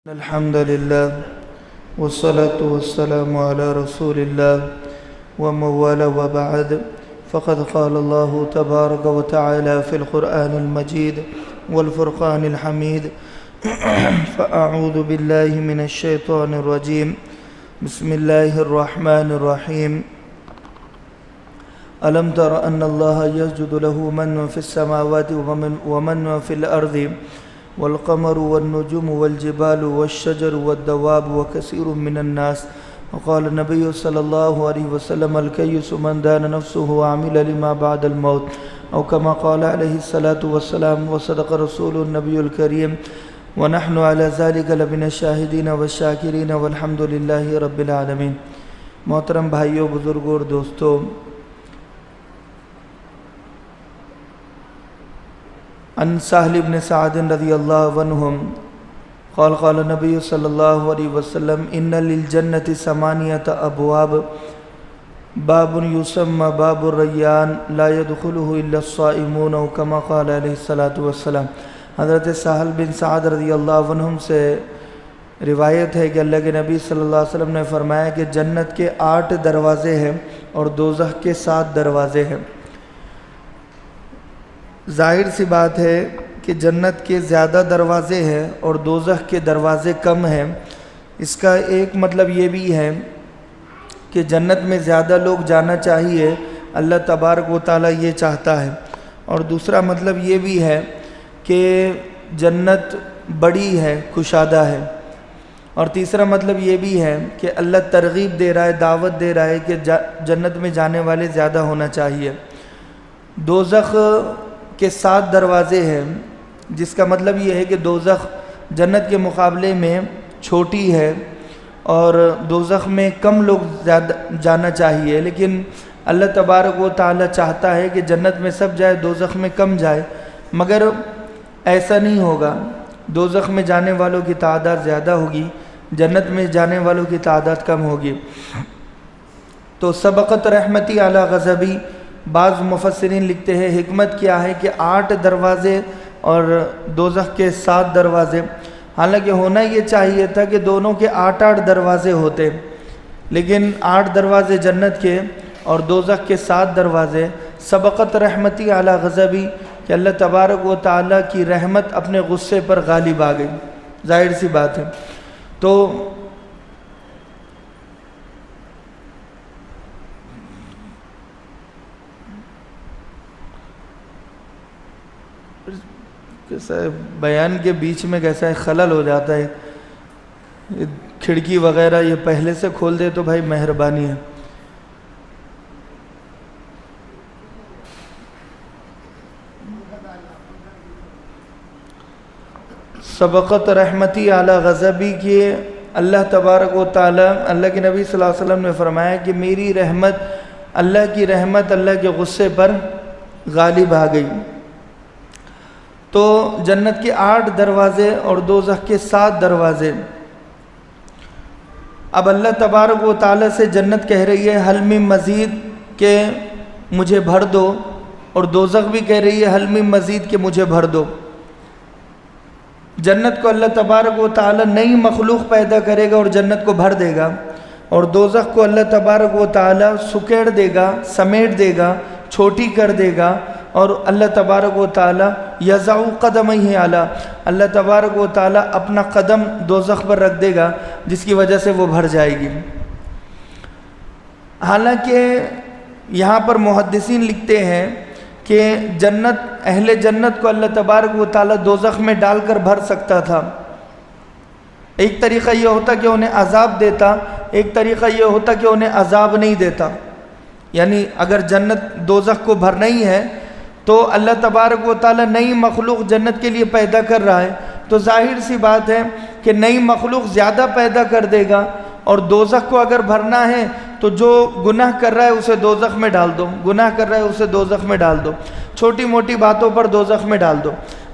الحمد لله والصلاة والسلام على رسول الله ومن والاه وبعد فقد قال الله تبارك وتعالى في القرآن المجيد والفرقان الحميد فأعوذ بالله من الشيطان الرجيم بسم الله الرحمن الرحيم ألم تر أن الله يسجد له من في السماوات ومن في الأرض والقمر والنجوم والجبال والشجر والدواب وكثير من الناس وقال النبي صلى الله عليه وسلم الكيس من دان نفسه وعمل لما بعد الموت أو كما قال عليه الصلاة والسلام وصدق رسول النبي الكريم ونحن على ذلك لمن الشاهدين والشاكرين والحمد لله رب العالمين۔ محترم بھائیوں، بزرگوں اور دوستوں، عن سہل بن سعد رضی اللہ عنہم قال قال النبی صلی اللہ علیہ وسلم ان للجنة ثمانیة ابواب باب یسمى باب الریان لا يدخله الا الصائمون او كما قال علیہ الصلاۃ والسلام۔ حضرت سہل بن سعد رضی اللہ عنہم سے روایت ہے کہ اللہ کے نبی صلی اللہ علیہ وسلم نے فرمایا کہ جنت کے 8 دروازے ہیں اور دوزخ کے 7 دروازے ہیں۔ ظاہر سی بات ہے کہ جنت کے زیادہ دروازے ہیں اور دوزخ کے دروازے کم ہیں۔ اس کا ایک مطلب یہ بھی ہے کہ جنت میں زیادہ لوگ جانا چاہیے، اللہ تبارک و تعالیٰ یہ چاہتا ہے، اور دوسرا مطلب یہ بھی ہے کہ جنت بڑی ہے، کشادہ ہے، اور تیسرا مطلب یہ بھی ہے کہ اللہ ترغیب دے رہا ہے، دعوت دے رہا ہے کہ جنت میں جانے والے زیادہ ہونا چاہیے۔ دوزخ کے 7 دروازے ہیں، جس کا مطلب یہ ہے کہ دوزخ جنت کے مقابلے میں چھوٹی ہے اور دوزخ میں کم لوگ زیادہ جانا چاہیے، لیکن اللہ تبارک و تعالی چاہتا ہے کہ جنت میں سب جائے، دوزخ میں کم جائے، مگر ایسا نہیں ہوگا۔ دوزخ میں جانے والوں کی تعداد زیادہ ہوگی، جنت میں جانے والوں کی تعداد کم ہوگی۔ تو سبقت رحمتی علی غضبی، بعض مفسرین لکھتے ہیں حکمت کیا ہے کہ 8 دروازے اور دوزخ کے 7 دروازے، حالانکہ ہونا یہ چاہیے تھا کہ دونوں کے 8 دروازے ہوتے، لیکن 8 دروازے جنت کے اور دوزخ کے 7 دروازے۔ سبقت رحمتی علی غضبی کہ اللہ تبارک و تعالیٰ کی رحمت اپنے غصے پر غالب آ گئی، ظاہر سی بات ہے۔ تو کیسا بیان کے بیچ میں کیسا ہے خلل ہو جاتا ہے، کھڑکی وغیرہ یہ پہلے سے کھول دے تو بھائی مہربانی ہے۔ سبقت رحمتی علی غضبی کی اللہ تبارک و تعالی، اللہ کے نبی صلی اللہ علیہ وسلم نے فرمایا کہ میری رحمت، اللہ کی رحمت اللہ کے غصے پر غالب آ گئی۔ تو جنت کے 8 دروازے اور دوزخ کے 7 دروازے۔ اب اللہ تبارک و تعالی سے جنت کہہ رہی ہے حل من مزید کہ مجھے بھر دو، اور دوزخ بھی کہہ رہی ہے حل من مزید کہ مجھے بھر دو۔ جنت کو اللہ تبارک و تعالی نئی مخلوق پیدا کرے گا اور جنت کو بھر دے گا، اور دوزخ کو اللہ تبارک و تعالی سکیڑ دے گا، سمیٹ دے گا، چھوٹی کر دے گا، اور اللہ تبارک و تعالی یضع قدمہ اعلی، اللہ تبارک و تعالی اپنا قدم دوزخ پر رکھ دے گا، جس کی وجہ سے وہ بھر جائے گی۔ حالانکہ یہاں پر محدثین لکھتے ہیں کہ جنت، اہل جنت کو اللہ تبارک و تعالی دوزخ میں ڈال کر بھر سکتا تھا۔ ایک طریقہ یہ ہوتا کہ انہیں عذاب دیتا، ایک طریقہ یہ ہوتا کہ انہیں عذاب نہیں دیتا۔ یعنی اگر جنت دوزخ کو بھرنا ہی ہے تو اللہ تبارک و تعالی نئی مخلوق جنت کے لیے پیدا کر رہا ہے، تو ظاہر سی بات ہے کہ نئی مخلوق زیادہ پیدا کر دے گا، اور دوزخ کو اگر بھرنا ہے تو جو گناہ کر رہا ہے اسے دوزخ میں ڈال دو، گناہ کر رہا ہے اسے دوزخ میں ڈال دو، چھوٹی موٹی باتوں پر دوزخ میں ڈال دو۔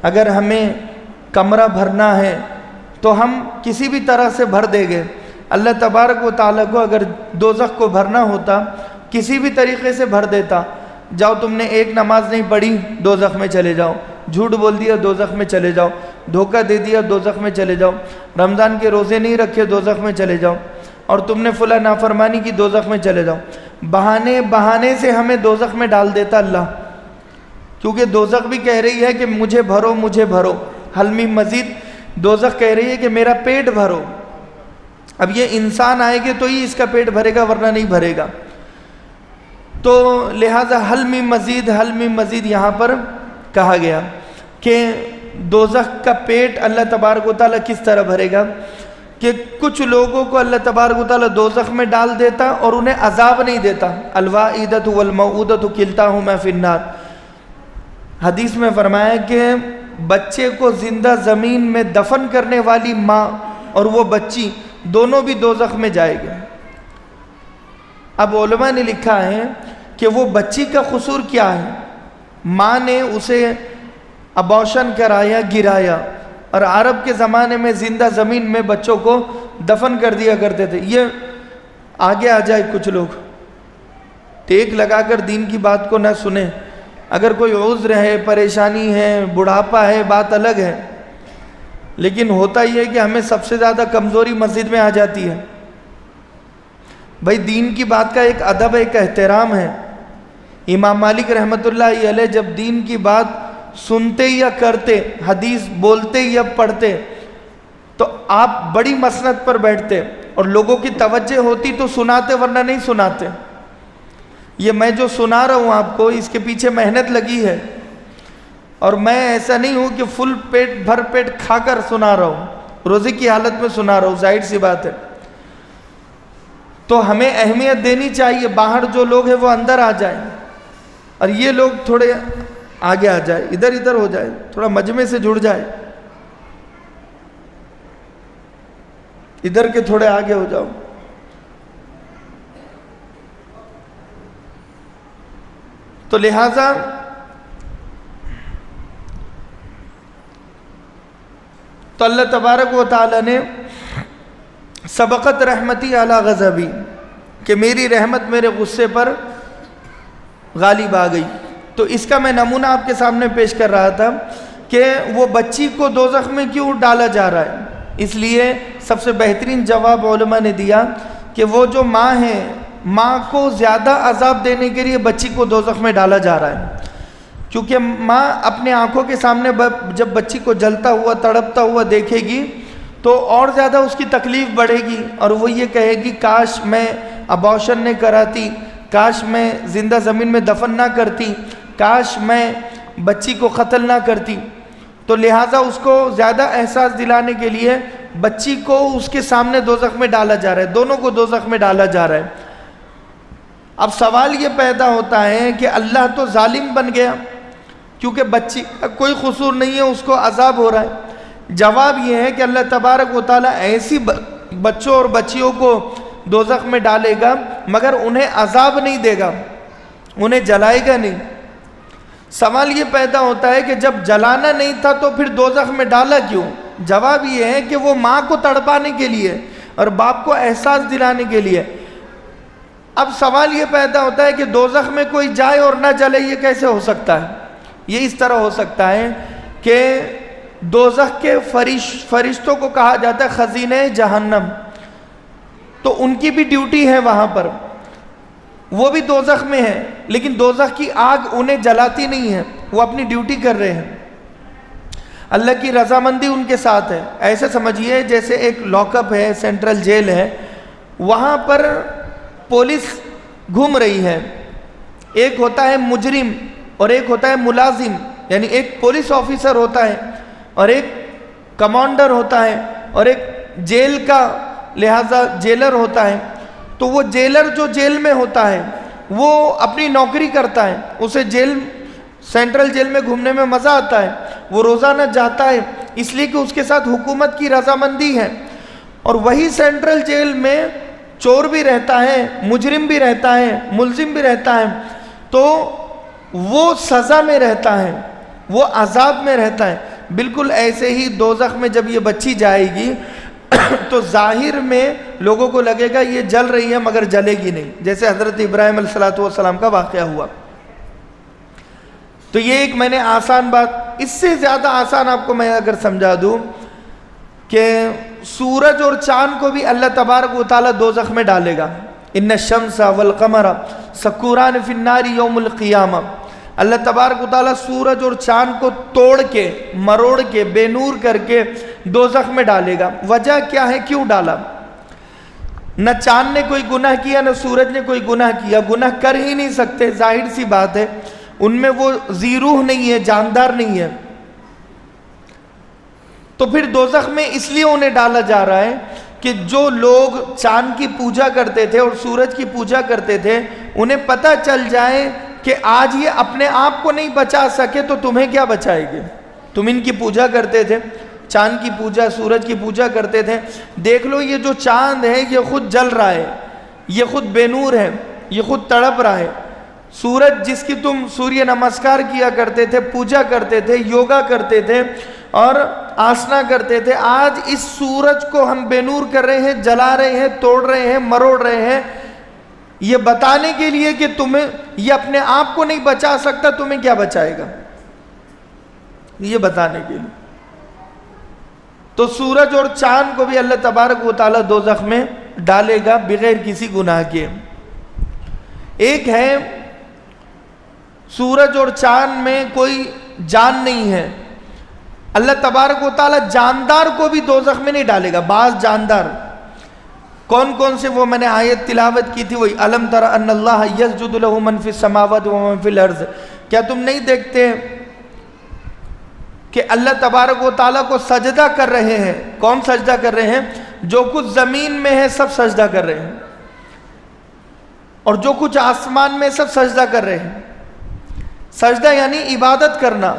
اگر ہمیں کمرہ بھرنا ہے تو ہم کسی بھی طرح سے بھر دیں گے۔ اللہ تبارک و تعالیٰ کو اگر دوزخ کو بھرنا ہوتا کسی بھی طریقے سے بھر دیتا۔ جاؤ تم نے ایک نماز نہیں پڑھی، دوزخ میں چلے جاؤ، جھوٹ بول دیا دوزخ میں چلے جاؤ، دھوکہ دے دیا دوزخ میں چلے جاؤ، رمضان کے روزے نہیں رکھے دوزخ میں چلے جاؤ، اور تم نے فلاں نافرمانی کی دوزخ میں چلے جاؤ۔ بہانے سے ہمیں دوزخ میں ڈال دیتا اللہ، کیونکہ دوزخ بھی کہہ رہی ہے کہ مجھے بھرو مجھے بھرو، حل من مزید، دوزخ کہہ رہی ہے کہ میرا پیٹ بھرو۔ اب یہ انسان آئے گے تو ہی اس کا پیٹ بھرے گا، ورنہ نہیں بھرے گا۔ تو لہٰذا حل من مزید، حل من مزید یہاں پر کہا گیا کہ دوزخ کا پیٹ اللہ تبارک و تعالیٰ کس طرح بھرے گا کہ کچھ لوگوں کو اللہ تبارک و تعالیٰ دوزخ میں ڈال دیتا اور انہیں عذاب نہیں دیتا۔ الواعدۃ والموعودۃ کلتاہما فی النار، حدیث میں فرمایا کہ بچے کو زندہ زمین میں دفن کرنے والی ماں اور وہ بچی دونوں بھی دوزخ میں جائے گے۔ اب علماء نے لکھا ہے کہ وہ بچی کا قصور کیا ہے؟ ماں نے اسے ابارشن کرایا، گرایا، اور عرب کے زمانے میں زندہ زمین میں بچوں کو دفن کر دیا کرتے تھے۔ یہ آگے آ جائے کچھ لوگ ٹیک لگا کر دین کی بات کو نہ سنیں، اگر کوئی عذر ہے، پریشانی ہے، بڑھاپا ہے، بات الگ ہے، لیکن ہوتا یہ ہے کہ ہمیں سب سے زیادہ کمزوری مسجد میں آ جاتی ہے۔ بھائی دین کی بات کا ایک ادب، ایک احترام ہے۔ امام مالک رحمۃ اللہ علیہ جب دین کی بات سنتے یا کرتے، حدیث بولتے یا پڑھتے، تو آپ بڑی مسند پر بیٹھتے اور لوگوں کی توجہ ہوتی تو سناتے، ورنہ نہیں سناتے۔ یہ میں جو سنا رہا ہوں آپ کو، اس کے پیچھے محنت لگی ہے، اور میں ایسا نہیں ہوں کہ فل پیٹ بھر پیٹ کھا کر سنا رہا ہوں، روزے کی حالت میں سنا رہا ہوں، ظاہر سی بات ہے۔ تو ہمیں اہمیت دینی چاہیے، باہر جو لوگ ہیں وہ اندر آ جائیں، اور یہ لوگ تھوڑے آگے آ جائے، ادھر ادھر ہو جائے، تھوڑا مجمع سے جڑ جائے، ادھر کے تھوڑے آگے ہو جاؤ۔ تو لہٰذا تو اللہ تبارک و تعالیٰ نے سبقت رحمتی علی غضبی، کہ میری رحمت میرے غصے پر غالب آ گئی۔ تو اس کا میں نمونہ آپ کے سامنے پیش کر رہا تھا کہ وہ بچی کو دوزخ میں کیوں ڈالا جا رہا ہے۔ اس لیے سب سے بہترین جواب علماء نے دیا کہ وہ جو ماں ہے، ماں کو زیادہ عذاب دینے کے لیے بچی کو دوزخ میں ڈالا جا رہا ہے، کیونکہ ماں اپنے آنکھوں کے سامنے جب بچی کو جلتا ہوا تڑپتا ہوا دیکھے گی تو اور زیادہ اس کی تکلیف بڑھے گی، اور وہ یہ کہے گی کاش میں ابارشن نہ کراتی، کاش میں زندہ زمین میں دفن نہ کرتی، کاش میں بچی کو قتل نہ کرتی۔ تو لہٰذا اس کو زیادہ احساس دلانے کے لیے بچی کو اس کے سامنے دوزخ میں ڈالا جا رہا ہے، دونوں کو دوزخ میں ڈالا جا رہا ہے۔ اب سوال یہ پیدا ہوتا ہے کہ اللہ تو ظالم بن گیا، کیونکہ بچی کا کوئی قصور نہیں ہے، اس کو عذاب ہو رہا ہے۔ جواب یہ ہے کہ اللہ تبارک و تعالیٰ ایسی بچوں اور بچیوں کو دوزخ میں ڈالے گا، مگر انہیں عذاب نہیں دے گا، انہیں جلائے گا نہیں۔ سوال یہ پیدا ہوتا ہے کہ جب جلانا نہیں تھا تو پھر دوزخ میں ڈالا کیوں؟ جواب یہ ہے کہ وہ ماں کو تڑپانے کے لیے اور باپ کو احساس دلانے کے لیے۔ اب سوال یہ پیدا ہوتا ہے کہ دوزخ میں کوئی جائے اور نہ جلے، یہ کیسے ہو سکتا ہے؟ یہ اس طرح ہو سکتا ہے کہ دوزخ کے فرشتوں کو کہا جاتا ہے خزینے جہنم، تو ان کی بھی ڈیوٹی ہے وہاں پر، وہ بھی دوزخ میں ہے، لیکن دوزخ کی آگ انہیں جلاتی نہیں ہے، وہ اپنی ڈیوٹی کر رہے ہیں، اللہ کی رضامندی ان کے ساتھ ہے۔ ایسے سمجھیے جیسے ایک لاک اپ ہے، سینٹرل جیل ہے، وہاں پر پولیس گھوم رہی ہے، ایک ہوتا ہے مجرم اور ایک ہوتا ہے ملازم، یعنی ایک پولیس آفیسر ہوتا ہے اور ایک کمانڈر ہوتا ہے اور ایک جیل کا لہذا جیلر ہوتا ہے۔ تو وہ جیلر جو جیل میں ہوتا ہے وہ اپنی نوکری کرتا ہے، اسے سینٹرل جیل میں گھومنے میں مزہ آتا ہے، وہ روزانہ جاتا ہے اس لیے کہ اس کے ساتھ حکومت کی رضامندی ہے۔ اور وہی سینٹرل جیل میں چور بھی رہتا ہے، مجرم بھی رہتا ہے، ملزم بھی رہتا ہے، تو وہ سزا میں رہتا ہے، وہ عذاب میں رہتا ہے۔ بالکل ایسے ہی دوزخ میں جب یہ بچی جائے گی تو ظاہر میں لوگوں کو لگے گا یہ جل رہی ہے مگر جلے گی نہیں، جیسے حضرت ابراہیم علیہ السلام کا واقعہ ہوا۔ تو یہ ایک میں نے آسان بات اس سے زیادہ آسان آپ کو میں اگر سمجھا دوں کہ سورج اور چاند کو بھی اللہ تبارک و تعالیٰ دوزخ میں ڈالے گا. ان الشمس والقمر سکوران فی النار یوم القیامہ. اللہ تبارک و تعالیٰ سورج اور چاند کو توڑ کے مروڑ کے بے نور کر کے دوزخ میں ڈالے گا. وجہ کیا ہے, کیوں ڈالا؟ نہ چاند نے کوئی گناہ کیا نہ سورج نے کوئی گناہ کیا, گناہ کر ہی نہیں سکتے, ظاہر سی بات ہے. ان میں وہ ذی روح نہیں ہے, جاندار نہیں ہے. تو پھر دوزخ میں اس لیے انہیں ڈالا جا رہا ہے کہ جو لوگ چاند کی پوجا کرتے تھے اور سورج کی پوجا کرتے تھے, انہیں پتہ چل جائے کہ آج یہ اپنے آپ کو نہیں بچا سکے تو تمہیں کیا بچائے گے. تم ان کی پوجا کرتے تھے, چاند کی پوجا, سورج کی پوجا کرتے تھے. دیکھ لو یہ جو چاند ہے یہ خود جل رہا ہے, یہ خود بے نور ہے, یہ خود تڑپ رہا ہے. سورج جس کی تم سوریہ نمسکار کیا کرتے تھے, پوجا کرتے تھے, یوگا کرتے تھے اور آسنا کرتے تھے, آج اس سورج کو ہم بے نور کر رہے ہیں, جلا رہے ہیں, توڑ رہے ہیں, مروڑ رہے ہیں, یہ بتانے کے لیے کہ تمہیں یہ اپنے آپ کو نہیں بچا سکتا, تمہیں کیا بچائے گا, یہ بتانے کے لیے. تو سورج اور چاند کو بھی اللہ تبارک و تعالیٰ دوزخ میں ڈالے گا بغیر کسی گناہ کے. ایک ہے سورج اور چاند میں کوئی جان نہیں ہے, اللہ تبارک و تعالیٰ جاندار کو بھی دوزخ میں نہیں ڈالے گا. بعض جاندار کون کون سے, وہ میں نے آیت تلاوت کی تھی, وہی الم تر ان اللہ یسجد لہ من فی السماوات و من فی الارض. کیا تم نہیں دیکھتے کہ اللہ تبارک و تعالیٰ کو سجدہ کر رہے ہیں؟ کون سجدہ کر رہے ہیں؟ جو کچھ زمین میں ہے سب سجدہ کر رہے ہیں, اور جو کچھ آسمان میں سب سجدہ کر رہے ہیں. سجدہ یعنی عبادت کرنا.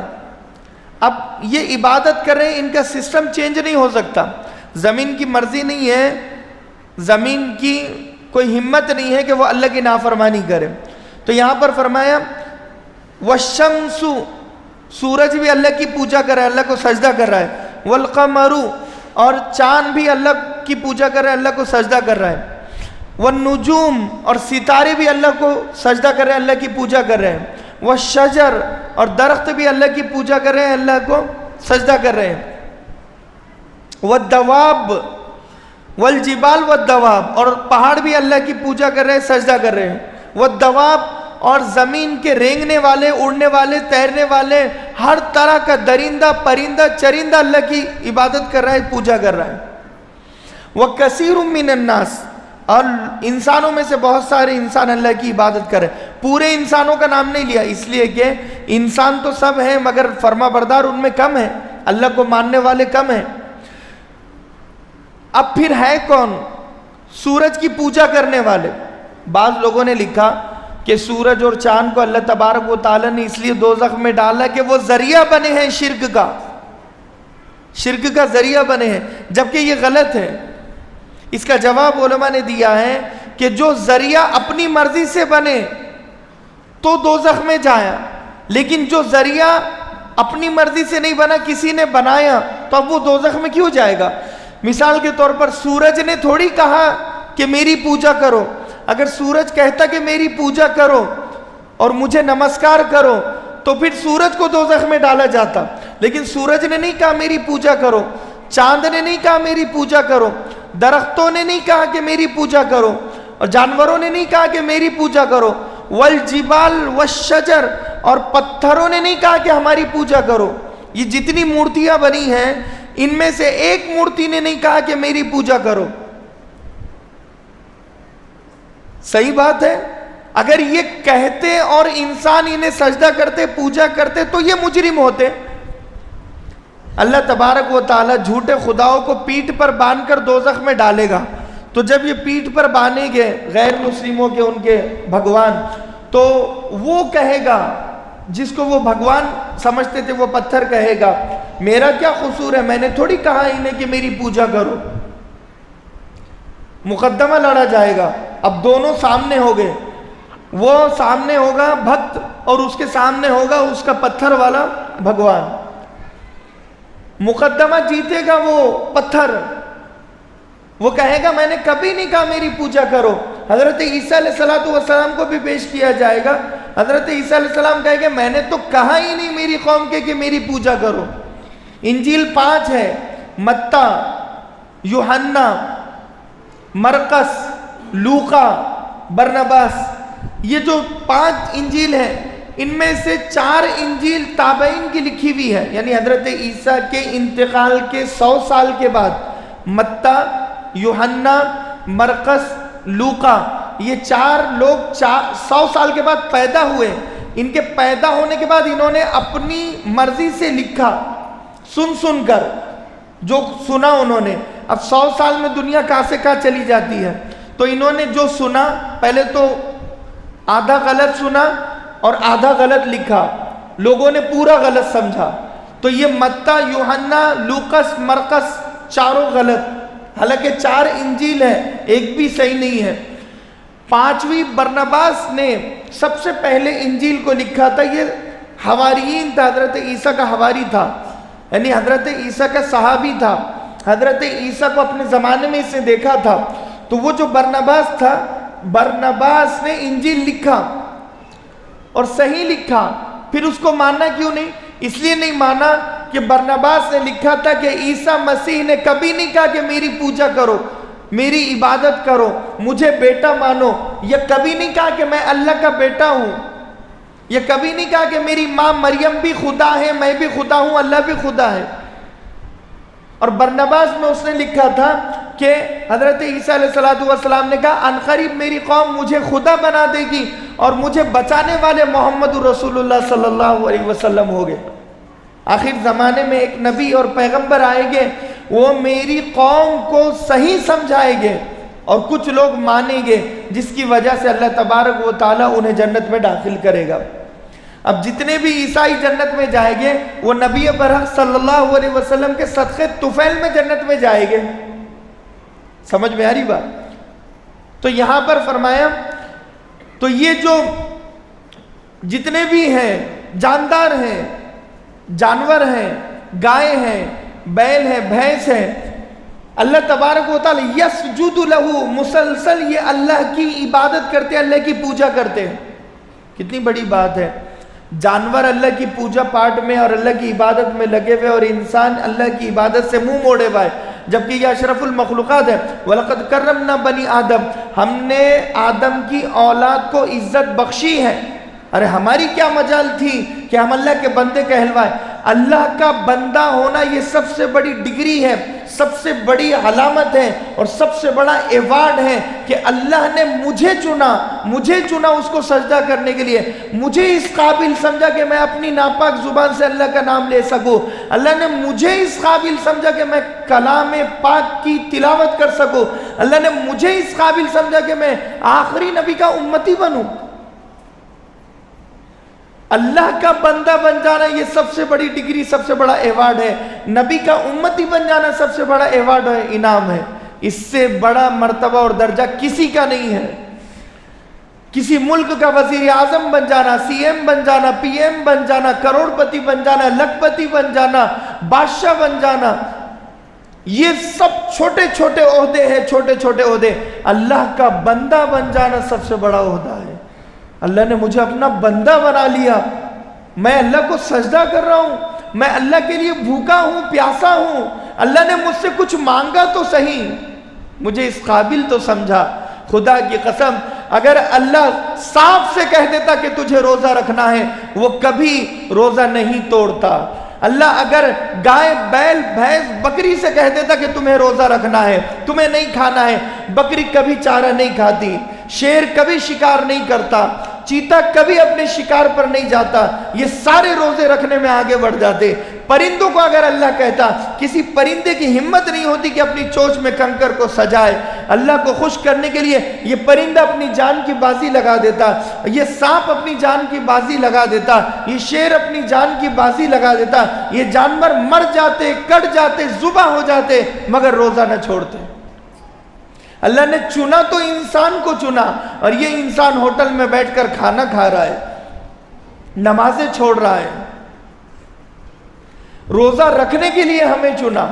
اب یہ عبادت کر رہے ہیں, ان کا سسٹم چینج نہیں ہو سکتا. زمین کی مرضی نہیں ہے, زمین کی کوئی ہمت نہیں ہے کہ وہ اللہ کی نافرمانی کرے. تو یہاں پر فرمایا والشمس, سورج بھی اللہ کی پوجا کر رہا ہے, اللہ کو سجدہ کر رہا ہے. والقمر, اور چاند بھی اللہ کی پوجا کر رہا ہے, اللہ کو سجدہ کر رہا ہے. والنجوم, اور ستارے بھی اللہ کو سجدہ کر رہے ہیں, اللہ کی پوجا کر رہے ہیں. والشجر, اور درخت بھی اللہ کی پوجا کر رہے ہیں, اللہ کو سجدہ کر رہے ہیں. والدواب, والجبال والدواب, اور پہاڑ بھی اللہ کی پوجا کر رہے ہیں, سجدہ کر رہے ہیں. والدواب, اور زمین کے رینگنے والے, اڑنے والے, تیرنے والے, ہر طرح کا درندہ پرندہ چرندہ اللہ کی عبادت کر رہا ہے, پوجا کر رہا ہے. وَكَثِيرٌ مِّنَ النَّاسِ, اور انسانوں میں سے بہت سارے انسان اللہ کی عبادت کر رہے ہیں. پورے انسانوں کا نام نہیں لیا اس لیے کہ انسان تو سب ہیں مگر فرما بردار ان میں کم ہیں, اللہ کو ماننے والے کم ہیں. اب پھر ہے کون؟ سورج کی پوجا کرنے والے. بعض لوگوں نے لکھا کہ سورج اور چاند کو اللہ تبارک و تعالیٰ نے اس لیے دوزخ میں ڈالا کہ وہ ذریعہ بنے ہیں شرک کا ذریعہ بنے ہیں, جبکہ یہ غلط ہے. اس کا جواب علماء نے دیا ہے کہ جو ذریعہ اپنی مرضی سے بنے تو دوزخ میں جایا, لیکن جو ذریعہ اپنی مرضی سے نہیں بنا, کسی نے بنایا, تو اب وہ دوزخ میں کیوں جائے گا؟ مثال کے طور پر سورج نے تھوڑی کہا کہ میری پوجا کرو. اگر سورج کہتا کہ میری پوجا کرو اور مجھے نمسکار کرو تو پھر سورج کو دوزخ میں ڈالا جاتا. لیکن سورج نے نہیں کہا میری پوجا کرو, چاند نے نہیں کہا میری پوجا کرو, درختوں نے نہیں کہا کہ میری پوجا کرو, اور جانوروں نے نہیں کہا کہ میری پوجا کرو. والجبال والشجر, اور پتھروں نے نہیں کہا کہ ہماری پوجا کرو. یہ جتنی مورتیاں بنی ہیں ان میں سے ایک مورتی نے نہیں کہا کہ میری پوجا کرو. صحیح بات ہے. اگر یہ کہتے اور انسان انہیں سجدہ کرتے, پوجا کرتے, تو یہ مجرم ہوتے. اللہ تبارک و تعالیٰ جھوٹے خداؤں کو پیٹھ پر باندھ کر دوزخ میں ڈالے گا. تو جب یہ پیٹھ پر باندھیں گے غیر مسلموں کے ان کے بھگوان, تو وہ کہے گا, جس کو وہ بھگوان سمجھتے تھے وہ پتھر کہے گا میرا کیا قصور ہے, میں نے تھوڑی کہا انہیں کہ میری پوجا کرو. مقدمہ لڑا جائے گا. اب دونوں سامنے ہو گئے, وہ سامنے ہوگا بھکت اور اس کے سامنے ہوگا اس کا پتھر والا بھگوان. مقدمہ جیتے گا وہ پتھر, وہ کہے گا میں نے کبھی نہیں کہا میری پوجا کرو. حضرت عیسیٰ علیہ السلام کو بھی پیش کیا جائے گا, حضرت عیسیٰ علیہ السلام کہے کہ میں نے تو کہا ہی نہیں میری قوم کے کہ میری پوجا کرو۔ انجیل 5 ہے، متی، یوحنا، مرقس، لوقا، برنباس، یہ جو 5 انجیل ہیں ان میں سے 4 انجیل تابعین کی لکھی ہوئی ہے، یعنی حضرت عیسیٰ کے انتقال کے 100 سال کے بعد متی، یوحنا، مرقس، لوقا، یہ 4 لوگ 100 سال کے بعد پیدا ہوئے۔ ان کے پیدا ہونے کے بعد انہوں نے اپنی مرضی سے لکھا، سن کر جو سنا انہوں نے۔ اب 100 سال میں دنیا کہاں سے کہاں چلی جاتی ہے، تو انہوں نے جو سنا پہلے تو آدھا غلط سنا اور آدھا غلط لکھا، لوگوں نے پورا غلط سمجھا، تو یہ متی، یوحنا، لوقس، مرقس چاروں غلط، حالانکہ 4 انجیل ہیں، ایک بھی صحیح نہیں ہے۔ 5ویں برنباس نے سب سے پہلے انجیل کو لکھا تھا، یہ حواریین تھا، حضرت عیسیٰ کا حواری تھا، یعنی حضرت عیسیٰ کا صحابی تھا، حضرت عیسیٰ کو اپنے زمانے میں اس نے دیکھا تھا۔ تو وہ جو برنباس تھا، برنباس نے انجیل لکھا اور صحیح لکھا، پھر اس کو ماننا کیوں نہیں؟ اس لیے نہیں مانا کہ برنباس نے لکھا تھا کہ عیسیٰ مسیح نے کبھی نہیں کہا کہ میری پوجا کرو، میری عبادت کرو، مجھے بیٹا مانو، یہ کبھی نہیں کہا کہ میں اللہ کا بیٹا ہوں، یہ کبھی نہیں کہا کہ میری ماں مریم بھی خدا ہے، میں بھی خدا ہوں، اللہ بھی خدا ہے۔ اور برنباس میں اس نے لکھا تھا کہ حضرت عیسیٰ علیہ السلام نے کہا عنقریب میری قوم مجھے خدا بنا دے گی اور مجھے بچانے والے محمد رسول اللہ صلی اللہ علیہ وسلم ہو گئے۔ آخر زمانے میں ایک نبی اور پیغمبر آئیں گے، وہ میری قوم کو صحیح سمجھائیں گے اور کچھ لوگ مانیں گے، جس کی وجہ سے اللہ تبارک و تعالیٰ انہیں جنت میں داخل کرے گا۔ اب جتنے بھی عیسائی جنت میں جائیں گے وہ نبی برحق صلی اللہ علیہ وسلم کے صدقے طفیل میں جنت میں جائیں گے۔ سمجھ میں آ رہی بات؟ تو یہاں پر فرمایا تو یہ جو جتنے بھی ہیں جاندار ہیں، جانور ہیں، گائے ہیں، بیل ہیں، بھینس ہیں، اللہ تبارک و تعالی یسجد لہو، مسلسل یہ اللہ کی عبادت کرتے ہیں، اللہ کی پوجا کرتے ہیں۔ کتنی بڑی بات ہے، جانور اللہ کی پوجا پاٹ میں اور اللہ کی عبادت میں لگے ہوئے اور انسان اللہ کی عبادت سے منہ موڑے ہوئے، جبکہ یہ اشرف المخلوقات ہے۔ وَلَقَدْ كَرَّمْنَا بَنِي آدم، ہم نے آدم کی اولاد کو عزت بخشی ہے۔ ارے ہماری کیا مجال تھی کہ ہم اللہ کے بندے کہلوائے؟ اللہ کا بندہ ہونا یہ سب سے بڑی ڈگری ہے، سب سے بڑی علامت ہے اور سب سے بڑا ایوارڈ ہے کہ اللہ نے مجھے چنا اس کو سجدہ کرنے کے لیے، مجھے اس قابل سمجھا کہ میں اپنی ناپاک زبان سے اللہ کا نام لے سکوں، اللہ نے مجھے اس قابل سمجھا کہ میں کلام پاک کی تلاوت کر سکوں، اللہ نے مجھے اس قابل سمجھا کہ میں آخری نبی کا امتی بنوں۔ اللہ کا بندہ بن جانا یہ سب سے بڑی ڈگری، سب سے بڑا ایوارڈ ہے۔ نبی کا امتی بن جانا سب سے بڑا ایوارڈ ہے، انعام ہے۔ اس سے بڑا مرتبہ اور درجہ کسی کا نہیں ہے۔ کسی ملک کا وزیر اعظم بن جانا، سی ایم بن جانا، پی ایم بن جانا، کروڑ پتی بن جانا، لکھ پتی بن جانا، بادشاہ بن جانا، یہ سب چھوٹے چھوٹے عہدے ہیں، چھوٹے چھوٹے عہدے۔ اللہ کا بندہ بن جانا سب سے بڑا عہدہ ہے۔ اللہ نے مجھے اپنا بندہ بنا لیا، میں اللہ کو سجدہ کر رہا ہوں، میں اللہ کے لیے بھوکا ہوں، پیاسا ہوں، اللہ نے مجھ سے کچھ مانگا تو صحیح، مجھے اس قابل تو سمجھا۔ خدا کی قسم اگر اللہ صاف سے کہہ دیتا کہ تجھے روزہ رکھنا ہے، وہ کبھی روزہ نہیں توڑتا۔ اللہ اگر گائے، بیل، بھینس، بکری سے کہہ دیتا کہ تمہیں روزہ رکھنا ہے، تمہیں نہیں کھانا ہے، بکری کبھی چارہ نہیں کھاتی، شیر کبھی شکار نہیں کرتا، چیتا کبھی اپنے شکار پر نہیں جاتا، یہ سارے روزے رکھنے میں آگے بڑھ جاتے۔ پرندوں کو اگر اللہ کہتا، کسی پرندے کی ہمت نہیں ہوتی کہ اپنی چونچ میں کنکر کو سجائے، اللہ کو خوش کرنے کے لیے یہ پرندہ اپنی جان کی بازی لگا دیتا، یہ سانپ اپنی جان کی بازی لگا دیتا، یہ شیر اپنی جان کی بازی لگا دیتا، یہ جانور مر جاتے، کٹ جاتے، ذبح ہو جاتے، مگر روزہ نہ چھوڑتے۔ اللہ نے چنا تو انسان کو چنا، اور یہ انسان ہوٹل میں بیٹھ کر کھانا کھا رہا ہے، نمازیں چھوڑ رہا ہے، روزہ رکھنے کے لیے ہمیں چنا۔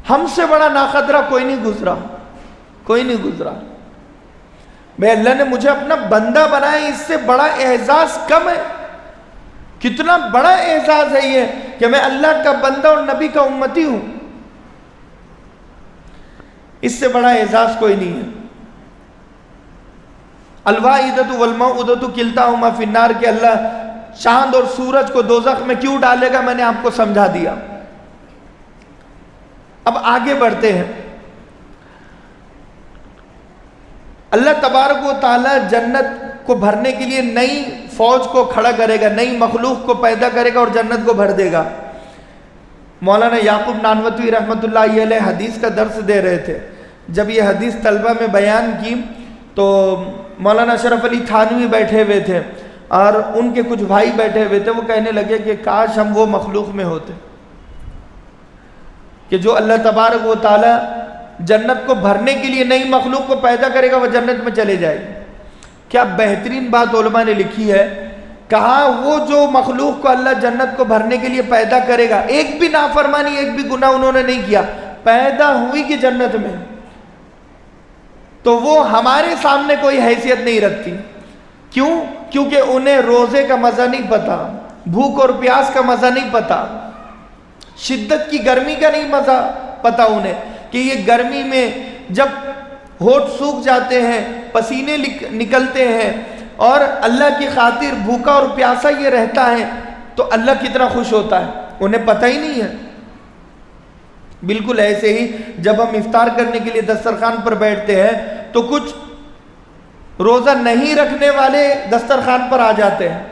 ہم سے بڑا ناقدرہ کوئی نہیں گزرا، کوئی نہیں گزرا۔ بھائی اللہ نے مجھے اپنا بندہ بنایا، اس سے بڑا اعزاز کم ہے؟ کتنا بڑا اعزاز ہے یہ کہ میں اللہ کا بندہ اور نبی کا امتی ہوں، اس سے بڑا اعزاز کوئی نہیں ہے۔ الواحدۃ والموعودۃ کلتاہما فی النار کہ اللہ چاند اور سورج کو دوزخ میں کیوں ڈالے گا، میں نے آپ کو سمجھا دیا۔ اب آگے بڑھتے ہیں۔ اللہ تبارک و تعالی جنت کو بھرنے کے لیے نئی فوج کو کھڑا کرے گا، نئی مخلوق کو پیدا کرے گا اور جنت کو بھر دے گا۔ مولانا یعقوب نانوتوی رحمۃ اللہ علیہ حدیث کا درس دے رہے تھے، جب یہ حدیث طلبہ میں بیان کی تو مولانا اشرف علی تھانوی بیٹھے ہوئے تھے اور ان کے کچھ بھائی بیٹھے ہوئے تھے، وہ کہنے لگے کہ کاش ہم وہ مخلوق میں ہوتے کہ جو اللہ تبارک و تعالی جنت کو بھرنے کے لیے نئی مخلوق کو پیدا کرے گا، وہ جنت میں چلے جائے گی۔ کیا بہترین بات علماء نے لکھی ہے، کہا وہ جو مخلوق کو اللہ جنت کو بھرنے کے لیے پیدا کرے گا، ایک بھی نافرمانی ایک بھی گناہ انہوں نے نہیں کیا، پیدا ہوئی کہ جنت میں، تو وہ ہمارے سامنے کوئی حیثیت نہیں رکھتی۔ کیوں؟ کیونکہ انہیں روزے کا مزہ نہیں پتا، بھوک اور پیاس کا مزہ نہیں پتا، شدت کی گرمی کا نہیں مزہ پتا انہیں کہ یہ گرمی میں جب ہونٹ سوکھ جاتے ہیں، پسینے نکلتے ہیں اور اللہ کی خاطر بھوکا اور پیاسا یہ رہتا ہے تو اللہ کتنا خوش ہوتا ہے، انہیں پتہ ہی نہیں ہے۔ بالکل ایسے ہی جب ہم افطار کرنے کے لیے دسترخوان پر بیٹھتے ہیں تو کچھ روزہ نہیں رکھنے والے دسترخوان پر آ جاتے ہیں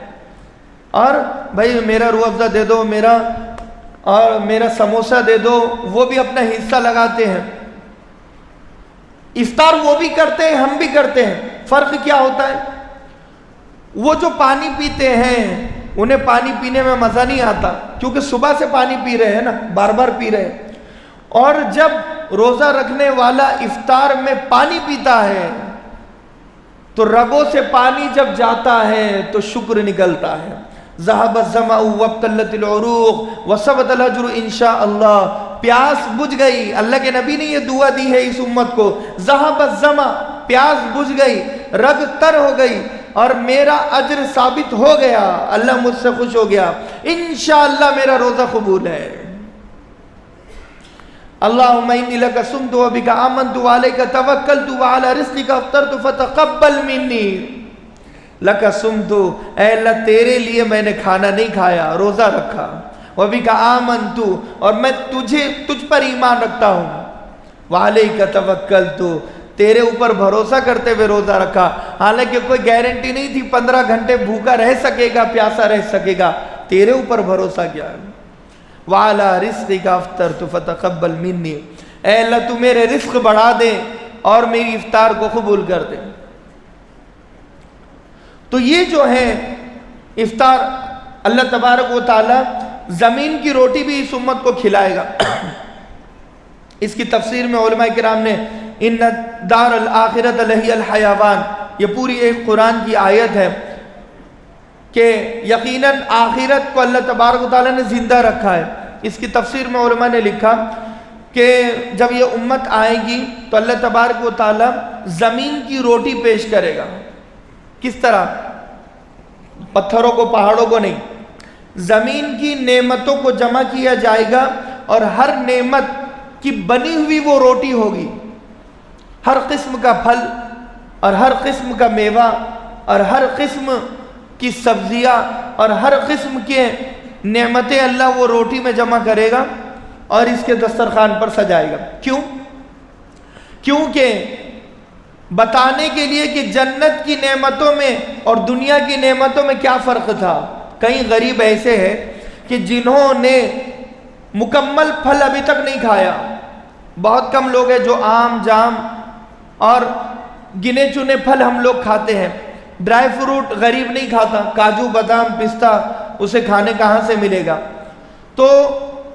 اور بھائی میرا روح افزا دے دو، میرا سموسہ دے دو، وہ بھی اپنا حصہ لگاتے ہیں۔ افطار وہ بھی کرتے ہیں، ہم بھی کرتے ہیں، فرق کیا ہوتا ہے؟ وہ جو پانی پیتے ہیں انہیں پانی پینے میں مزہ نہیں آتا کیونکہ صبح سے پانی پی رہے ہیں نا، بار بار پی رہے ہیں، اور جب روزہ رکھنے والا افطار میں پانی پیتا ہے تو رگوں سے پانی جب جاتا ہے تو شکر نکلتا ہے۔ ذهب الظمأ وابتلت العروق وثبت الاجر انشاء اللہ، پیاس بجھ گئی۔ اللہ کے نبی نے یہ دعا دی ہے اس امت کو، ذهب الظمأ، پیاس بجھ گئی، رگ تر ہو گئی اور میرا اجر ثابت ہو گیا، اللہ مجھ سے خوش ہو گیا، انشاءاللہ میرا روزہ قبول ہے۔ اللہم انی لک صمت وبک آمنت وعلیک توکلت وعلی رزقک افطرت فتقبل منی۔ لک صمت، اے اللہ تیرے لیے میں نے کھانا نہیں کھایا، روزہ رکھا، وبک آمنت، اور میں تجھ پر ایمان رکھتا ہوں، وعلیک توکلت، تیرے اوپر بھروسہ کرتے ہوئے روزہ رکھا، حالانکہ کوئی گارنٹی نہیں تھی 15 گھنٹے بھوکا رہ سکے گا، پیاسا رہ سکے گا، تیرے اوپر بھروسہ کیا ہے۔ وَعَلَىٰ رِزْقِكَ أَفْطَرْتُ فَتَقَبَّلْ مِنِّي، اے اللہ تو میرے رزق بڑھا دے اور میری افطار کو قبول کر دے۔ تو یہ جو ہے افطار، اللہ تبارک و تعالی زمین کی روٹی بھی اس امت کو کھلائے گا۔ اس کی تفسیر میں علماء کرام نے ان دار الآخرۃ لہی الحیوان، یہ پوری ایک قرآن کی آیت ہے کہ یقیناً آخرت کو اللہ تبارک و تعالیٰ نے زندہ رکھا ہے۔ اس کی تفسیر میں علماء نے لکھا کہ جب یہ امت آئے گی تو اللہ تبارک و تعالیٰ زمین کی روٹی پیش کرے گا۔ کس طرح؟ پتھروں کو، پہاڑوں کو نہیں، زمین کی نعمتوں کو جمع کیا جائے گا اور ہر نعمت کی بنی ہوئی وہ روٹی ہوگی، ہر قسم کا پھل اور ہر قسم کا میوہ اور ہر قسم کی سبزیاں اور ہر قسم کے نعمتیں اللہ وہ روٹی میں جمع کرے گا اور اس کے دسترخوان پر سجائے گا۔ کیوں؟ کیونکہ بتانے کے لیے کہ جنت کی نعمتوں میں اور دنیا کی نعمتوں میں کیا فرق تھا۔ کئی غریب ایسے ہیں کہ جنہوں نے مکمل پھل ابھی تک نہیں کھایا، بہت کم لوگ ہیں جو آم، جام اور گنے چنے پھل ہم لوگ کھاتے ہیں۔ ڈرائی فروٹ غریب نہیں کھاتا، کاجو، بادام، پستہ اسے کھانے کہاں سے ملے گا؟ تو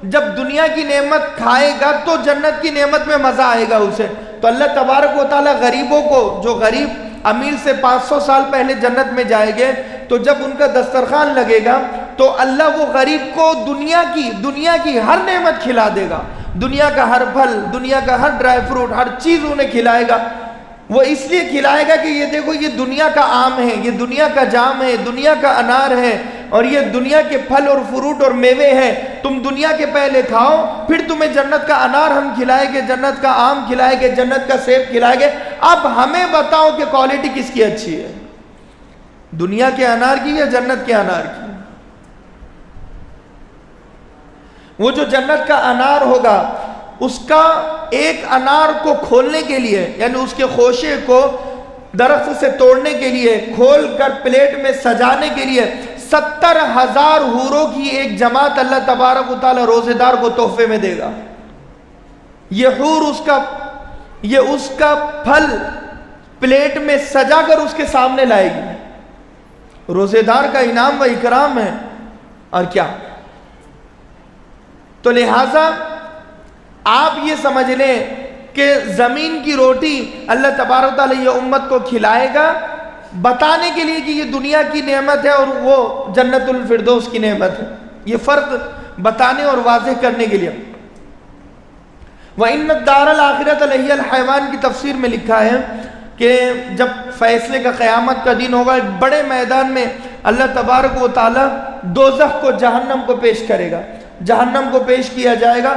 جب دنیا کی نعمت کھائے گا تو جنت کی نعمت میں مزہ آئے گا اسے۔ تو اللہ تبارک و تعالیٰ غریبوں کو، جو غریب امیر سے 500 سال پہلے جنت میں جائے گے تو جب ان کا دسترخوان لگے گا تو اللہ وہ غریب کو دنیا کی ہر نعمت کھلا دے گا، دنیا کا ہر پھل، دنیا کا ہر ڈرائی فروٹ، ہر چیز انہیں کھلائے گا۔ وہ اس لیے کھلائے گا کہ یہ دیکھو یہ دنیا کا آم ہے، یہ دنیا کا جام ہے، دنیا کا انار ہے، اور یہ دنیا کے پھل اور فروٹ اور میوے ہیں، تم دنیا کے پہلے کھاؤ، پھر تمہیں جنت کا انار ہم کھلائیں گے، جنت کا آم کھلائیں گے، جنت کا سیب کھلائیں گے۔ اب ہمیں بتاؤ کہ کوالٹی کس کی اچھی ہے، دنیا کے انار کی یا جنت کے انار کی؟ وہ جو جنت کا انار ہوگا، اس کا ایک انار کو کھولنے کے لیے، یعنی اس کے خوشے کو درخت سے توڑنے کے لیے، کھول کر پلیٹ میں سجانے کے لیے 70,000 حوروں کی ایک جماعت اللہ تبارک و تعالی روزے دار کو تحفے میں دے گا۔ یہ حور اس کا پھل پلیٹ میں سجا کر اس کے سامنے لائے گی۔ روزے دار کا انعام و اکرام ہے، اور کیا؟ تو لہٰذا آپ یہ سمجھ لیں کہ زمین کی روٹی اللہ تبارک و تعالی یہ امت کو کھلائے گا بتانے کے لیے کہ یہ دنیا کی نعمت ہے اور وہ جنت الفردوس کی نعمت ہے، یہ فرق بتانے اور واضح کرنے کے لیے۔ وَإِنَّ الدَّارَ الْآخِرَةَ لَهِيَ الْحَيَوَانِ کی تفسیر میں لکھا ہے کہ جب فیصلے کا قیامت کا دن ہوگا، ایک بڑے میدان میں اللہ تبارک و تعالی دوزخ کو جہنم کو پیش کرے گا، جہنم کو پیش کیا جائے گا۔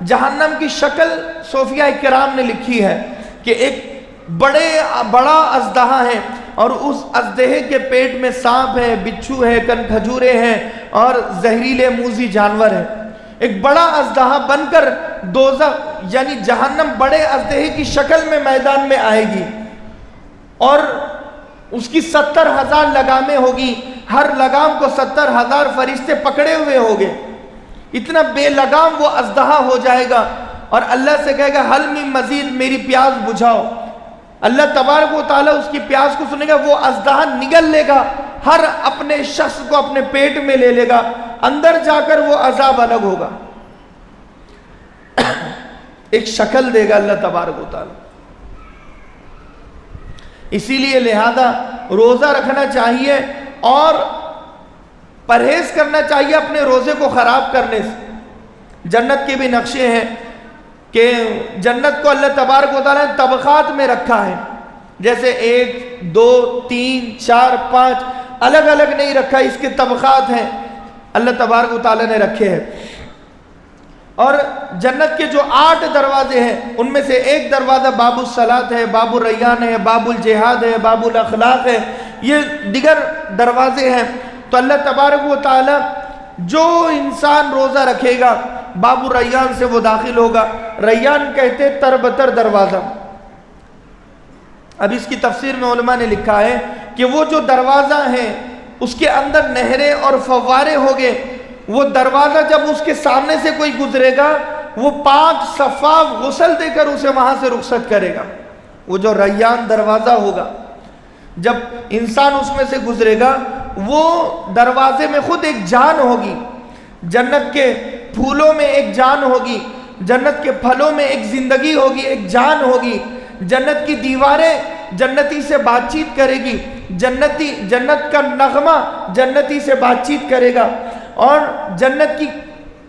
جہنم کی شکل صوفیہ کرام نے لکھی ہے کہ ایک بڑا اژدہا ہے، اور اس اژدہے کے پیٹ میں سانپ ہے، بچھو ہے، کن کھجورے ہیں اور زہریلے موذی جانور ہیں۔ ایک بڑا اژدہا بن کر دوزخ یعنی جہنم بڑے اژدہے کی شکل میں میدان میں آئے گی، اور اس کی 70,000 لگامیں ہوگی، ہر لگام کو 70,000 فرشتے پکڑے ہوئے ہوگے۔ اتنا بے لگام وہ اژدہا ہو جائے گا، اور اللہ سے کہے گا حل من مزید، میری پیاس بجھاؤ۔ اللہ تبارک و تعالیٰ اس کی پیاس کو سنے گا، وہ اژدہا نگل لے گا، ہر اپنے شخص کو اپنے پیٹ میں لے لے گا، اندر جا کر وہ عذاب الگ ہوگا، ایک شکل دے گا اللہ تبارک و تعالیٰ۔ اسی لیے لہذا روزہ رکھنا چاہیے اور پرہیز کرنا چاہیے اپنے روزے کو خراب کرنے سے۔ جنت کے بھی نقشے ہیں کہ جنت کو اللہ تبارک و تعالیٰ نے طبقات میں رکھا ہے، جیسے 1 2 3 4 5 الگ الگ نہیں رکھا، اس کے طبقات ہیں، اللہ تبارک و تعالیٰ نے رکھے ہیں۔ اور جنت کے جو 8 دروازے ہیں، ان میں سے ایک دروازہ باب الصلاۃ ہے، باب الریان ہے، باب الجہاد ہے، باب الاخلاق ہے، یہ دیگر دروازے ہیں۔ تو اللہ تبارک و تعالی جو انسان روزہ رکھے گا باب الریان سے وہ داخل ہوگا۔ ریان کہتے تربتر دروازہ۔ اب اس کی تفسیر میں علماء نے لکھا ہے کہ وہ جو دروازہ ہے اس کے اندر نہریں اور فوارے ہوگے، وہ دروازہ جب اس کے سامنے سے کوئی گزرے گا وہ پاک شفاف غسل دے کر اسے وہاں سے رخصت کرے گا۔ وہ جو ریان دروازہ ہوگا، جب انسان اس میں سے گزرے گا وہ دروازے میں خود ایک جان ہوگی، جنت کے پھولوں میں ایک جان ہوگی، جنت کے پھلوں میں ایک زندگی ہوگی، ایک جان ہوگی۔ جنت کی دیواریں جنتی سے بات چیت کرے گی، جنت کا نغمہ جنتی سے بات چیت کرے گا، اور جنت کی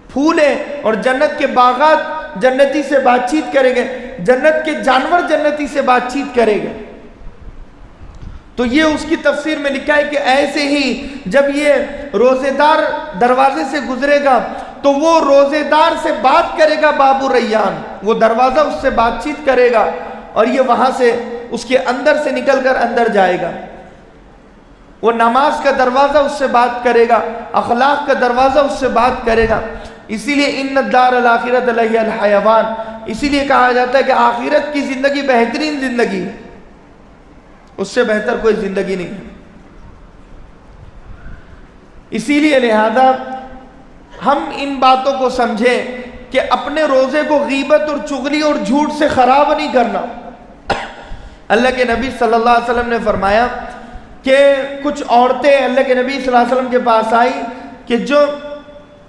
پھولیں اور جنت کے باغات جنتی سے بات چیت کریں گے، جنت کے جانور جنتی سے بات چیت کریں گے۔ تو یہ اس کی تفسیر میں لکھا ہے کہ ایسے ہی جب یہ روزے دار دروازے سے گزرے گا تو وہ روزے دار سے بات کرے گا باب الریان، وہ دروازہ اس سے بات چیت کرے گا، اور یہ وہاں سے اس کے اندر سے نکل کر اندر جائے گا۔ وہ نماز کا دروازہ اس سے بات کرے گا، اخلاق کا دروازہ اس سے بات کرے گا۔ اسی لیے ان الدار الآخرۃ لہی الحیوان، اسی لیے کہا جاتا ہے کہ آخرت کی زندگی بہترین زندگی ہے، اس سے بہتر کوئی زندگی نہیں ہے۔ اسی لیے لہذا ہم ان باتوں کو سمجھیں کہ اپنے روزے کو غیبت اور چغلی اور جھوٹ سے خراب نہیں کرنا۔ اللہ کے نبی صلی اللہ علیہ وسلم نے فرمایا کہ کچھ عورتیں اللہ کے نبی صلی اللہ علیہ وسلم کے پاس آئی کہ جو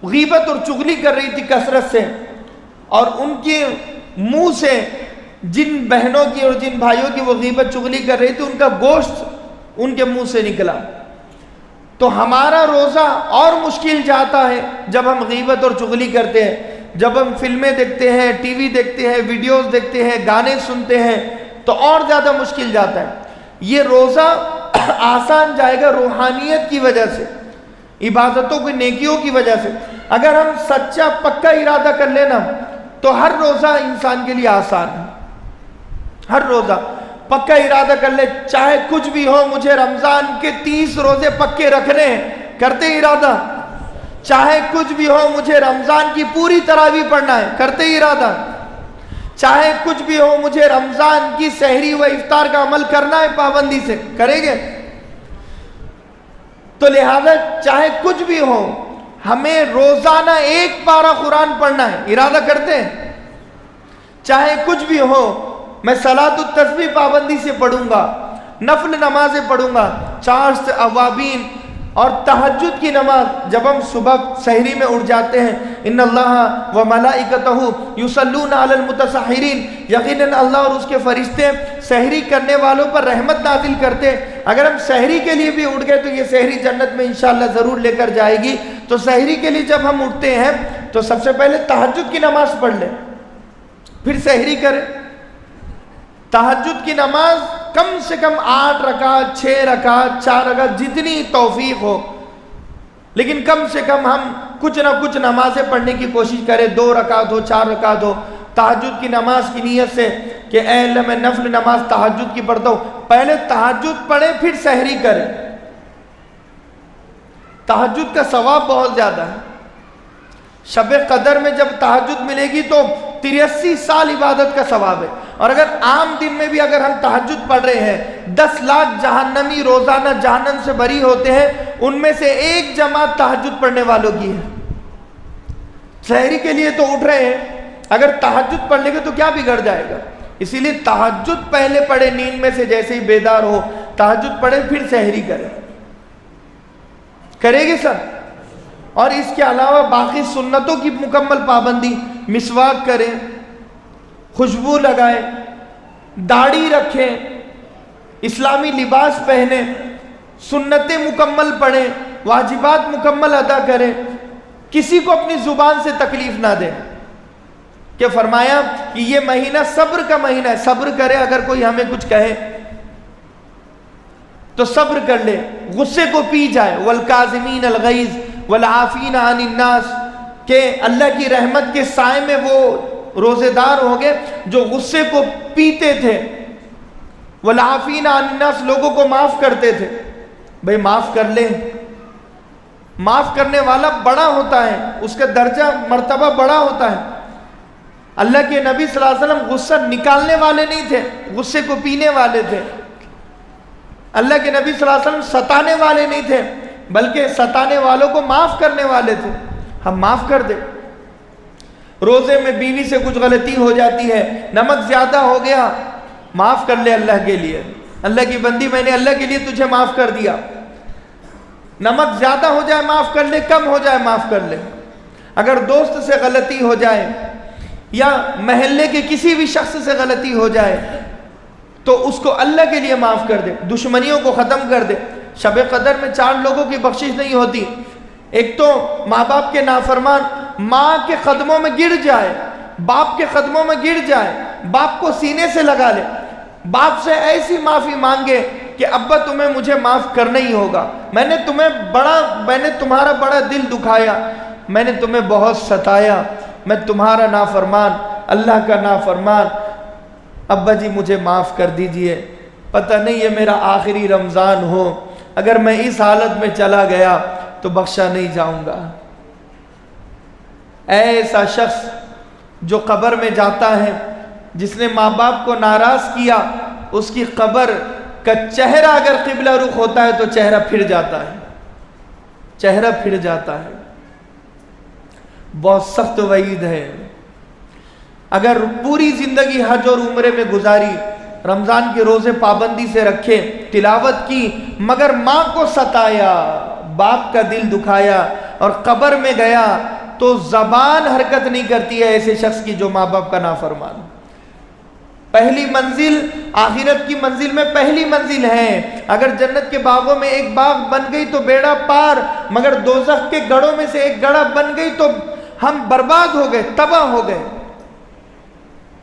غیبت اور چغلی کر رہی تھی کثرت سے، اور ان کے منہ سے جن بہنوں کی اور جن بھائیوں کی وہ غیبت چغلی کر رہی تھی ان کا گوشت ان کے منہ سے نکلا۔ تو ہمارا روزہ اور مشکل جاتا ہے جب ہم غیبت اور چغلی کرتے ہیں، جب ہم فلمیں دیکھتے ہیں، ٹی وی دیکھتے ہیں، ویڈیوز دیکھتے ہیں، گانے سنتے ہیں، تو اور زیادہ مشکل جاتا ہے. یہ روزہ آسان جائے گا روحانیت کی وجہ سے، عبادتوں کی نیکیوں کی وجہ سے. اگر ہم سچا پکا ارادہ کر لینا تو ہر روزہ انسان کے لیے آسان ہے. ہر روزہ پکا ارادہ کر لے، چاہے کچھ بھی ہو مجھے رمضان کے 30 روزے پکے رکھنے ہیں، کرتے ارادہ. چاہے کچھ بھی ہو مجھے رمضان کی پوری تراویح پڑھنا ہے، کرتے ارادہ. چاہے کچھ بھی ہو مجھے رمضان کی سحری و افطار کا عمل کرنا ہے پابندی سے، کریں گے. تو لہذا چاہے کچھ بھی ہو ہمیں روزانہ 1 پارہ قرآن پڑھنا ہے، ارادہ کرتے ہیں. چاہے کچھ بھی ہو میں صلاۃ التسبیح پابندی سے پڑھوں گا، نفل نمازیں پڑھوں گا، 4 اوابین اور تہجد کی نماز. جب ہم صبح سحری میں اٹھ جاتے ہیں، ان اللہ و ملائکتہ یصلون علی المتسحرین، یقیناً اللہ اور اس کے فرشتے سحری کرنے والوں پر رحمت نازل کرتے. اگر ہم سحری کے لیے بھی اٹھ گئے تو یہ سحری جنت میں انشاءاللہ ضرور لے کر جائے گی. تو سحری کے لیے جب ہم اٹھتے ہیں تو سب سے پہلے تہجد کی نماز پڑھ لیں، پھر سحری کریں. تہجد کی نماز کم سے کم 8 رکعت، 6 رکعت، 4 رکعت، جتنی توفیق ہو، لیکن کم سے کم ہم کچھ نہ کچھ نمازیں پڑھنے کی کوشش کریں. 2 رکعت ہو، 4 رکعت ہو، تہجد کی نماز کی نیت سے کہ اے اللہ میں نفل نماز تہجد کی پڑھتا ہوں. پہلے تہجد پڑھیں پھر سحری کریں. تہجد کا ثواب بہت زیادہ ہے. شب قدر میں جب تہجد ملے گی تو 83 سال عبادت کا ثواب ہے. اور اگر عام دن میں بھی اگر ہم تہجد پڑھ رہے ہیں، 10 لاکھ جہنمی روزانہ جہنم سے بری ہوتے ہیں، ان میں سے 1 جماعت تہجد پڑھنے والوں کی ہے. سحری کے لیے تو اٹھ رہے ہیں، اگر تہجد پڑھ لیں گے تو کیا بگڑ جائے گا. اسی لیے تہجد پہلے پڑھے، نیند میں سے جیسے ہی بیدار ہو تہجد پڑھے پھر سحری کریں. کرے گے سب. اور اس کے علاوہ باقی سنتوں کی مکمل پابندی، مسواک کریں، خوشبو لگائیں، داڑھی رکھیں، اسلامی لباس پہنیں، سنتیں مکمل پڑھیں، واجبات مکمل ادا کریں. کسی کو اپنی زبان سے تکلیف نہ دیں. کہ فرمایا کہ یہ مہینہ صبر کا مہینہ ہے، صبر کرے. اگر کوئی ہمیں کچھ کہے تو صبر کر لے، غصے کو پی جائے. والکاظمین الغیظ والعافین عن الناس، کہ اللہ کی رحمت کے سائے میں وہ روزے دار ہو گئے جو غصے کو پیتے تھے. والعافین عن الناس، لوگوں کو معاف کرتے تھے. بھئی معاف کر لیں. معاف کرنے والا بڑا ہوتا ہے، اس کا درجہ مرتبہ بڑا ہوتا ہے. اللہ کے نبی صلی اللہ علیہ وسلم غصہ نکالنے والے نہیں تھے، غصے کو پینے والے تھے. اللہ کے نبی صلی اللہ علیہ وسلم ستانے والے نہیں تھے، بلکہ ستانے والوں کو معاف کرنے والے تھے. ہم معاف کر دیں. روزے میں بیوی سے کچھ غلطی ہو جاتی ہے، نمک زیادہ ہو گیا، معاف کر لے اللہ کے لیے. اللہ کی بندی میں نے اللہ کے لیے تجھے معاف کر دیا. نمک زیادہ ہو جائے معاف کر لے، کم ہو جائے معاف کر لے. اگر دوست سے غلطی ہو جائے یا محلے کے کسی بھی شخص سے غلطی ہو جائے تو اس کو اللہ کے لیے معاف کر دے، دشمنیوں کو ختم کر دے. شب قدر میں 4 لوگوں کی بخشش نہیں ہوتی. ایک تو ماں باپ کے نافرمان ماں کے قدموں میں گر جائے، باپ کے قدموں میں گر جائے، باپ کو سینے سے لگا لے، باپ سے ایسی معافی مانگے کہ ابا تمہیں مجھے معاف کرنا ہی ہوگا، میں نے تمہارا بڑا دل دکھایا، میں نے تمہیں بہت ستایا، میں تمہارا نافرمان، اللہ کا نافرمان، ابا جی مجھے معاف کر دیجئے. پتہ نہیں یہ میرا آخری رمضان ہو، اگر میں اس حالت میں چلا گیا تو بخشا نہیں جاؤں گا. ایسا شخص جو قبر میں جاتا ہے، جس نے ماں باپ کو ناراض کیا، اس کی قبر کا چہرہ اگر قبلہ رخ ہوتا ہے تو چہرہ پھر جاتا ہے، چہرہ پھر جاتا ہے. بہت سخت وعید ہے. اگر پوری زندگی حج اور عمرے میں گزاری، رمضان کے روزے پابندی سے رکھے، تلاوت کی، مگر ماں کو ستایا، باپ کا دل دکھایا اور قبر میں گیا، تو زبان حرکت نہیں کرتی ہے ایسے شخص کی جو ماں باپ کا نافرمان. پہلی منزل آخرت کی منزل میں پہلی منزل ہے. اگر جنت کے باغوں میں ایک باغ بن گئی تو بیڑا پار، مگر دوزخ کے گڑھوں میں سے ایک گڑھا بن گئی تو ہم برباد ہو گئے، تباہ ہو گئے.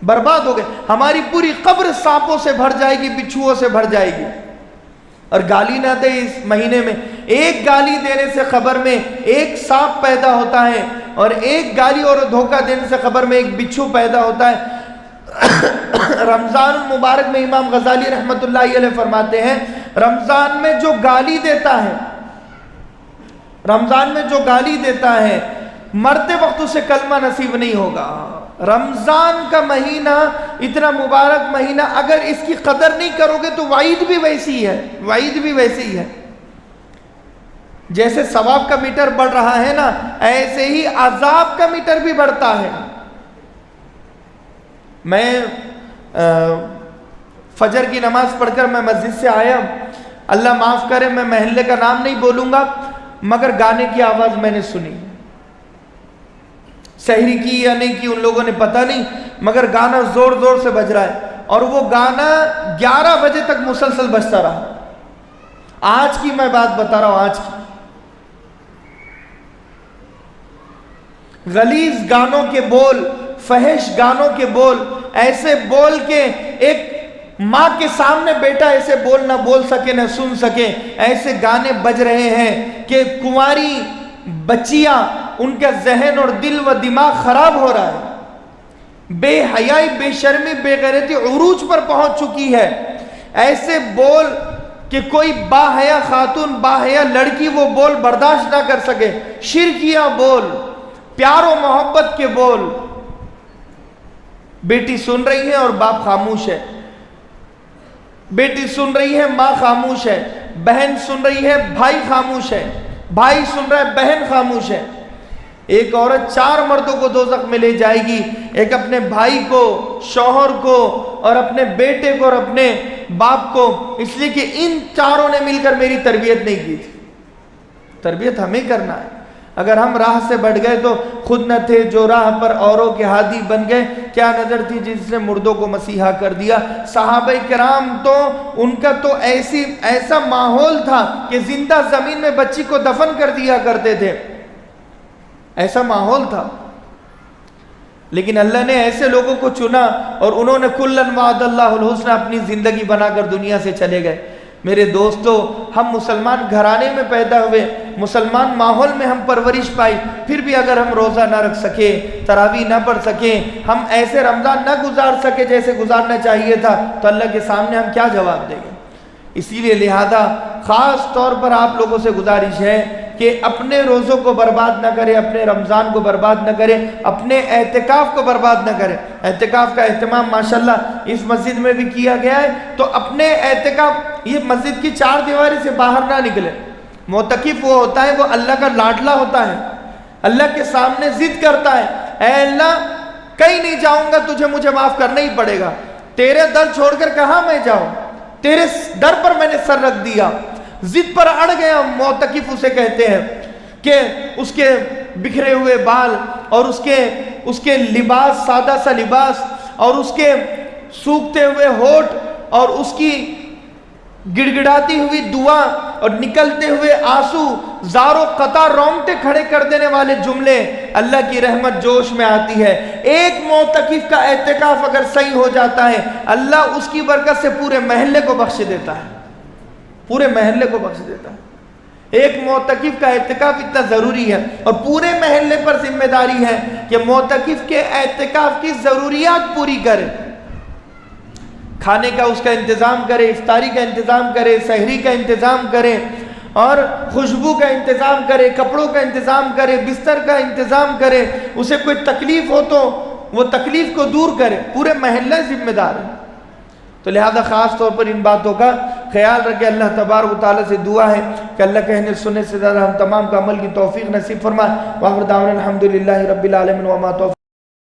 برباد ہو گئے. ہماری پوری قبر سانپوں سے بھر جائے گی, بچھوؤں سے بھر جائے گی. اور گالی نہ دے اس مہینے میں, ایک گالی دینے سے خبر میں ایک سانپ پیدا ہوتا ہے, اور ایک گالی اور دھوکہ دینے سے خبر میں ایک بچھو پیدا ہوتا ہے. رمضان المبارک میں امام غزالی رحمت اللہ علیہ فرماتے ہیں, رمضان میں جو گالی دیتا ہے, رمضان میں جو گالی دیتا ہے, مرتے وقت اسے کلمہ نصیب نہیں ہوگا. رمضان کا مہینہ اتنا مبارک مہینہ, اگر اس کی قدر نہیں کرو گے تو وعید بھی ویسی ہے, وعید بھی ویسی ہے. جیسے ثواب کا میٹر بڑھ رہا ہے نا, ایسے ہی عذاب کا میٹر بھی بڑھتا ہے. میں فجر کی نماز پڑھ کر میں مسجد سے آیا, اللہ معاف کرے میں محلے کا نام نہیں بولوں گا, مگر گانے کی آواز میں نے سنی. سحری کی یا نہیں کی ان لوگوں نے پتہ نہیں, مگر گانا زور زور سے بج رہا ہے, اور وہ گانا 11 بجے تک مسلسل بجتا رہا. آج کی میں بات بتا رہا ہوں, آج کی غلیظ گانوں کے بول, فحش گانوں کے بول, ایسے بول کے ایک ماں کے سامنے بیٹا ایسے بول نہ بول سکے نہ سن سکے, ایسے گانے بج رہے ہیں کہ کنواری بچیاں, ان کا ذہن اور دل و دماغ خراب ہو رہا ہے. بے حیائی, بے شرمی, بے غیرتی عروج پر پہنچ چکی ہے. ایسے بول کہ کوئی باحیا خاتون, باحیا لڑکی وہ بول برداشت نہ کر سکے. شرکیاں بول, پیار و محبت کے بول. بیٹی سن رہی ہے اور باپ خاموش ہے, بیٹی سن رہی ہے ماں خاموش ہے, بہن سن رہی ہے بھائی خاموش ہے, بھائی سن رہا ہے بہن خاموش ہے. ایک عورت 4 مردوں کو دوزخ میں لے جائے گی, ایک اپنے بھائی کو, شوہر کو, اور اپنے بیٹے کو, اور اپنے باپ کو, اس لیے کہ ان چاروں نے مل کر میری تربیت نہیں کی تھی. تربیت ہمیں کرنا ہے. اگر ہم راہ سے بٹ گئے تو خود نہ تھے جو راہ پر اوروں کے ہادی بن گئے, کیا نظر تھی جس نے مردوں کو مسیحا کر دیا. صحابہ کرام تو ان کا تو ایسا ماحول تھا کہ زندہ زمین میں بچی کو دفن کر دیا کرتے تھے, ایسا ماحول تھا. لیکن اللہ نے ایسے لوگوں کو چنا, اور انہوں نے کلن وعد اللہ الحسنى اپنی زندگی بنا کر دنیا سے چلے گئے. میرے دوستو, ہم مسلمان گھرانے میں پیدا ہوئے, مسلمان ماحول میں ہم پرورش پائی, پھر بھی اگر ہم روزہ نہ رکھ سکے, تراویح نہ پڑھ سکیں, ہم ایسے رمضان نہ گزار سکے جیسے گزارنا چاہیے تھا, تو اللہ کے سامنے ہم کیا جواب دیں گے. اسی لیے لہذا خاص طور پر آپ لوگوں سے گزارش ہے کہ اپنے روزوں کو برباد نہ کرے, اپنے رمضان کو برباد نہ کرے, اپنے اعتکاف کو برباد نہ کرے. اعتکاف کا اہتمام ماشاءاللہ اس مسجد میں بھی کیا گیا ہے, تو اپنے اعتکاف, یہ مسجد کی 4 دیواری سے باہر نہ نکلے. معتکف وہ ہوتا ہے, وہ اللہ کا لاڈلا ہوتا ہے, اللہ کے سامنے ضد کرتا ہے, اے اللہ کہیں نہیں جاؤں گا, تجھے مجھے معاف کرنا ہی پڑے گا, تیرے در چھوڑ کر کہاں میں جاؤں, تیرے در پر میں نے سر رکھ دیا. ضد پر اڑ گیا. معتکف اسے کہتے ہیں کہ اس کے بکھرے ہوئے بال, اور اس کے لباس, سادہ سا لباس, اور اس کے سوکھتے ہوئے ہونٹ, اور اس کی گڑگڑاتی ہوئی دعا, اور نکلتے ہوئے آنسو, زار و قطع رونگٹے کھڑے کر دینے والے جملے, اللہ کی رحمت جوش میں آتی ہے. ایک معتکف کا اعتکاف اگر صحیح ہو جاتا ہے, اللہ اس کی برکت سے پورے محلے کو بخش دیتا ہے, پورے محلے کو بخش دیتا ہے. ایک معتکف کا اعتکاف اتنا ضروری ہے, اور پورے محلے پر ذمہ داری ہے کہ معتکف کے اعتکاف کی ضروریات پوری کرے. کھانے کا اس کا انتظام کرے, افطاری کا انتظام کرے, سحری کا انتظام کرے, اور خوشبو کا انتظام کرے, کپڑوں کا انتظام کرے, بستر کا انتظام کرے. اسے کوئی تکلیف ہو تو وہ تکلیف کو دور کرے. پورے محلے ذمہ دار ہے. تو لہذا خاص طور پر ان باتوں کا خیال رکھے. اللہ تبارک و تعالیٰ سے دعا ہے کہ اللہ کہنے سننے سے زیادہ ہم تمام کا عمل کی توفیق نصیب فرمائے. وآخر دعوانا الحمدللہ رب العالمین وما توفیق